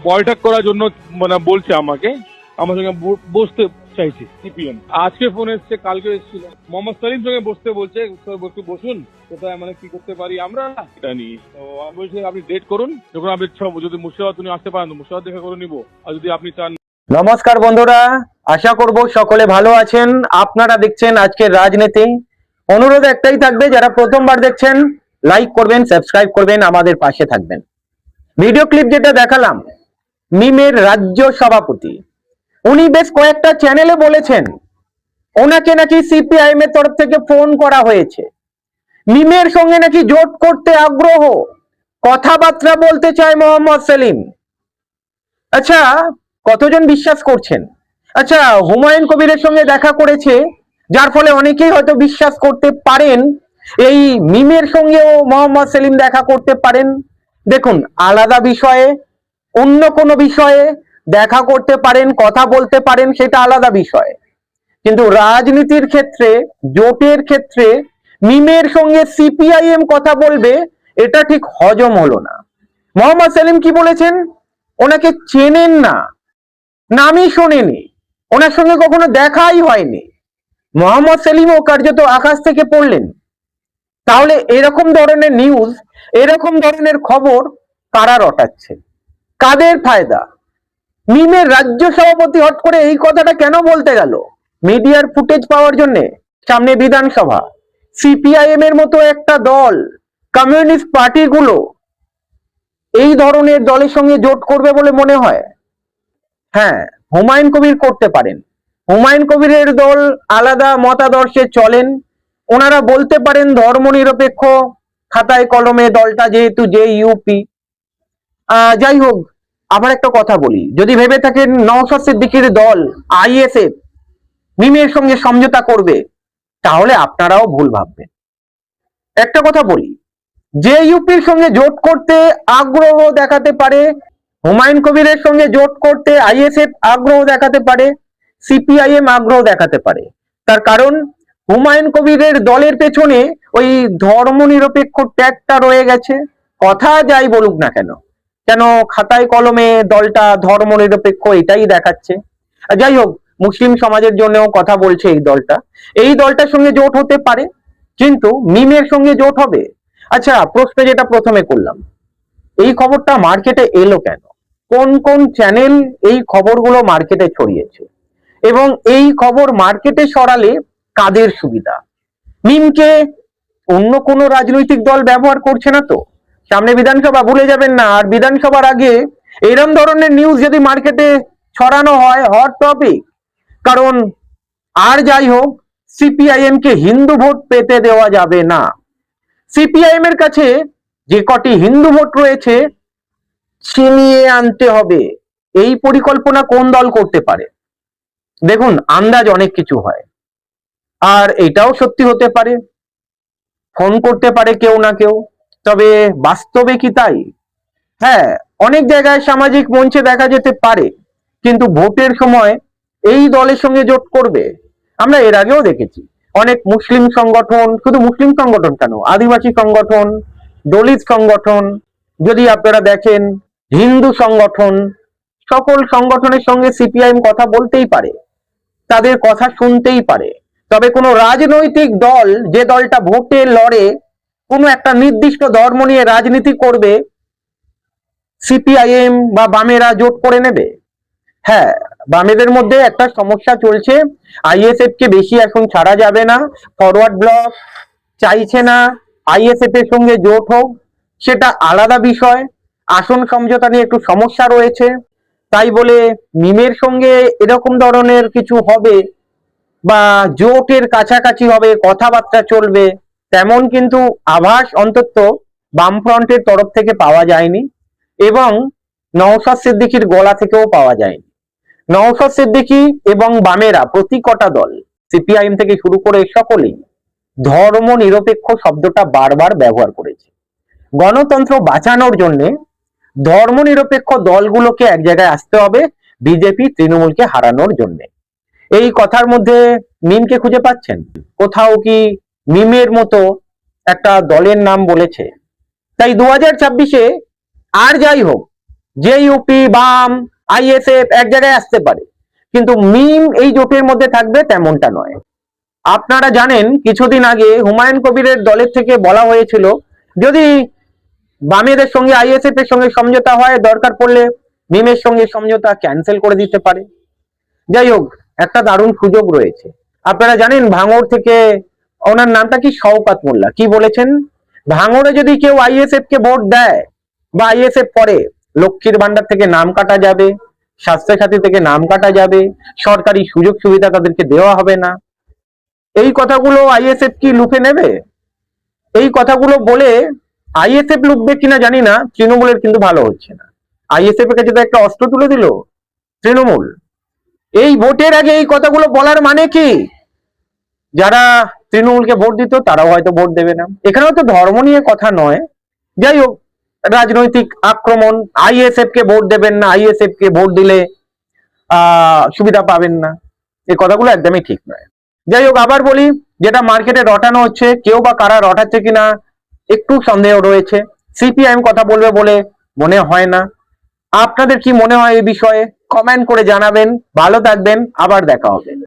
বৈঠক করার জন্য মানে বলছে আমাকে, আমার সঙ্গে বসতে চাইছে সিপিএম। আজকে ফোন এসছে, কালকে এসেছিল, মোহাম্মদ সলিম সঙ্গে বসতে বলছে, বসুন কোথায় মানে কি করতে পারি আমরা এটা নিয়ে। তো আমি বলছি আপনি ডেট করুন, যখন আপনি যদি মুর্শিদাবাদ উনি আসতে পারেন মুর্শিদাবাদ দেখা করে নিবো, আর যদি আপনি চান। নমস্কার বন্ধুরা, আশা করব সকলে ভালো আছেন। আপনারা দেখছেন আজকের রাজনীতি। অনুরোধ একটাই থাকবে, যারা প্রথমবার দেখছেন লাইক করবেন, সাবস্ক্রাইব করবেন, আমাদের পাশে থাকবেন। ভিডিও ক্লিপ যেটা দেখালাম, মিমের রাজ্য সভাপতি উনি বেশ কয়েকটা চ্যানেলে বলেছেন ওনাকে নাকি সিপিআইএম এর তরফ থেকে ফোন করা হয়েছে, মিমের সঙ্গে নাকি জোট করতে আগ্রহ, কথাবার্তা বলতে চায় মোহাম্মদ সেলিম। আচ্ছা, কতজন বিশ্বাস করছেন? আচ্ছা, হুমায়ুন কবিরের সঙ্গে দেখা করেছে, যার ফলে অনেকেই হয়তো বিশ্বাস করতে পারেন এই মিমের সঙ্গেও মোহাম্মদ সেলিম দেখা করতে পারেন। দেখুন, আলাদা বিষয়ে অন্য কোনো বিষয়ে দেখা করতে পারেন, কথা বলতে পারেন, সেটা আলাদা বিষয়। কিন্তু রাজনীতির ক্ষেত্রে, জোটের ক্ষেত্রে মিমের সঙ্গে সিপিআইএম কথা বলবে, এটা ঠিক হজম হলো না। মোহাম্মদ সেলিম কি বলেছেন? ওনাকে চেনেন না, নামই শোনেনি, ওনার সঙ্গে কখনো দেখাই হয়নি। মোহাম্মদ সেলিমও কার্যত আকাশ থেকে পড়লেন। তাহলে এরকম ধরনের নিউজ, এরকম ধরনের খবর কারা রটাচ্ছে, কাদের ফায়দা? মিমের রাজ্য সভাপতি হট করে এই কথাটা কেন বলতে গেল? মিডিয়ার ফুটেজ পাওয়ার জন্য? সামনে বিধানসভা, সিপিআইএম এর মতো একটা দল, কমিউনিস্ট পার্টিগুলো এই ধরনের দলের সঙ্গে জোট করবে বলে মনে হয়? হ্যাঁ, হুমায়ুন কবির করতে পারেন। হুমায়ুন কবিরের দল আলাদা মতাদর্শে চলেন, ওনারা বলতে পারেন ধর্মনিরপেক্ষ খাতায় কলমে দলটা যেহেতু যে ইউপি। যাই হোক, আবার একটা কথা বলি, যদি ভেবে থাকেন নওশাদ সিদ্দিকীর দল আইএসএফ মিমের সঙ্গে সমঝোতা করবে, তাহলে আপনারাও ভুল ভাববেন। একটা কথা বলি, যে ইউপির সঙ্গে জোট করতে আগ্রহ দেখাতে পারে, হুমায়ুন কবিরের সঙ্গে জোট করতে আইএসএফ আগ্রহ দেখাতে পারে, সিপিআইএম আগ্রহ দেখাতে পারে। তার কারণ হুমায়ুন কবিরের দলের পেছনে ওই ধর্মনিরপেক্ষ ট্যাগটা রয়ে গেছে। কথা যাই বলুক না কেন, কেন খাতায় কলমে দলটা ধর্মনিরপেক্ষ এটাই দেখাচ্ছে। যাই হোক, মুসলিম সমাজের জন্যও কথা বলছে এই দলটা। এই দলটার সঙ্গে জোট হতে পারে, কিন্তু মিমের সঙ্গে জোট হবে? আচ্ছা, প্রশ্ন যেটা প্রথমে করলাম, এই খবরটা মার্কেটে এলো কেন? কোন কোন চ্যানেল এই খবরগুলো মার্কেটে ছড়িয়েছে, এবং এই খবর মার্কেটে সরালে কাদের সুবিধা? মিমকে অন্য কোনো রাজনৈতিক দল ব্যবহার করছে না তো? সামনে বিধানসভা, ভুলে যাবেন না। আর বিধানসভার আগে এরম ধরনের নিউজ যদি মার্কেটে ছড়ানো হয়, হট টপিক। কারণ আর যাই হোক, সিপিআইএম কে হিন্দু ভোট পেতে দেওয়া যাবে না। সিপিআইএম এর কাছে যে কটি হিন্দু ভোট রয়েছে ছিনিয়ে আনতে হবে। এই পরিকল্পনা কোন দল করতে পারে? দেখুন, আন্দাজ অনেক কিছু হয়, আর এটাও সত্যি হতে পারে, ফোন করতে পারে কেউ না কেউ। তবে বাস্তবে কি তাই? হ্যাঁ, অনেক জায়গায় সামাজিক মঞ্চে দেখা যেতে পারে, কিন্তু ভোটের সময় এই দলের সঙ্গে জোট করবে? আমরা এর আগেও দেখেছি অনেক মুসলিম সংগঠন, শুধু মুসলিম সংগঠন কেন, আদিবাসী সংগঠন, দলিত সংগঠন, যদি আপনারা দেখেন হিন্দু সংগঠন, সকল সংগঠনের সঙ্গে সিপিআইএম কথা বলতেই পারে, তাদের কথা শুনতেই পারে। তবে কোনো রাজনৈতিক দল, যে দলটা ভোটে লড়ে, কোনো একটা নির্দিষ্ট ধর্ম নিয়ে রাজনীতি করবে, সিপিআইএম বা বামেরা জোট করে নেবে? হ্যাঁ, বামেদের মধ্যে একটা সমস্যা চলছে, আইএসএফ কে বেশি এখন ছাড়া যাবে না। ফরওয়ার্ড ব্লক চাইছে না আইএসএফ এর সঙ্গে জোট হোক, সেটা আলাদা বিষয়। আসন সমঝোতা নিয়ে একটু সমস্যা রয়েছে, তাই বলে মিমের সঙ্গে এরকম ধরনের কিছু হবে বা জোটের কাছাকাছি হবে, কথাবার্তা চলবে, তেমন কিন্তু আভাস অন্তত বামফ্রন্টের তরফ থেকে পাওয়া যায়নি, এবং নওশাদ সিদ্দিকীর গলা থেকেও পাওয়া যায়নি। নওশাদ সিদ্দিকী এবং বামেরা, প্রতি কটা দল, সিপিআইএম থেকে শুরু করে সকলেই ধর্ম নিরপেক্ষ শব্দটা বারবার ব্যবহার করেছে। গণতন্ত্র বাঁচানোর জন্য ধর্ম নিরপেক্ষ দলগুলোকে এক জায়গায় আসতে হবে, বিজেপি তৃণমূলকে হারানোর জন্য। এই কথার মধ্যে মিমকে খুঁজে পাচ্ছেন? কোথাও কি মিমের মতো একটা দলের নাম বলেছে? তাই 2026-এ আর যাই হোক, জেইউপি, বাম, আইএসএফ এক জায়গায় আসতে পারে, কিন্তু মিম এই জোটের মধ্যে থাকবে তেমনটা নয়। আপনারা জানেন কিছুদিন আগে হুমায়ুন কবিরের দলের থেকে বলা হয়েছিল যদি বামেদের সঙ্গে আইএসএফ এর সঙ্গে সমঝোতা হয়, দরকার পড়লে মিমের সঙ্গে সমঝোতা ক্যান্সেল করে দিতে পারে। যাই হোক, একটা দারুণ সুযোগ রয়েছে। আপনারা জানেন ভাঙড় থেকে, ওনার নামটা কি, শওকত মোল্লা, কি বলেছেন, ভাঙড়ে যদি কেউ আইএসএফ কে ভোট দেয় বা আইএসএফ করে, লক্ষ্মীর ভান্ডার থেকে নাম কাটা যাবে, স্বাস্থ্যসাথী থেকে নাম কাটা যাবে, সরকারি সুযোগ সুবিধা তাদেরকে দেওয়া হবে না। এই কথাগুলো আইএসএফ কি লুফে নেবে? এই কথাগুলো বলে আইএসএফ লুকবে কিনা জানি না, তৃণমূলের কিন্তু ভালো হচ্ছে না। আইএসএফ এর কাছে তো একটা অস্ত্র তুলে দিল তৃণমূল। এই ভোটের আগে এই কথাগুলো বলার মানে কি? যারা তৃণমূলকে ভোট দিত তারাও হয়তো ভোট দেবে না। এখানেও তো ধর্ম নিয়ে কথা নয়। যাই হোক, রাজনৈতিক আক্রমণ, আইএসএফ কে ভোট দেবেন না, আইএসএফ কে ভোট দিলে সুবিধা পাবেন না, এই কথাগুলো একদমই ঠিক নয়। যাই হোক, আবার বলি, যেটা মার্কেটে রটানো হচ্ছে, কেউ বা কারা রটাচ্ছে কিনা একটু সন্দেহ রয়েছে। সিপিআইএম কথা বলবে বলে মনে হয় না। আপনাদের কি মনে হয় এই বিষয়ে? কমেন্ট করে জানাবেন। ভালো থাকবেন, আবার দেখা হবে।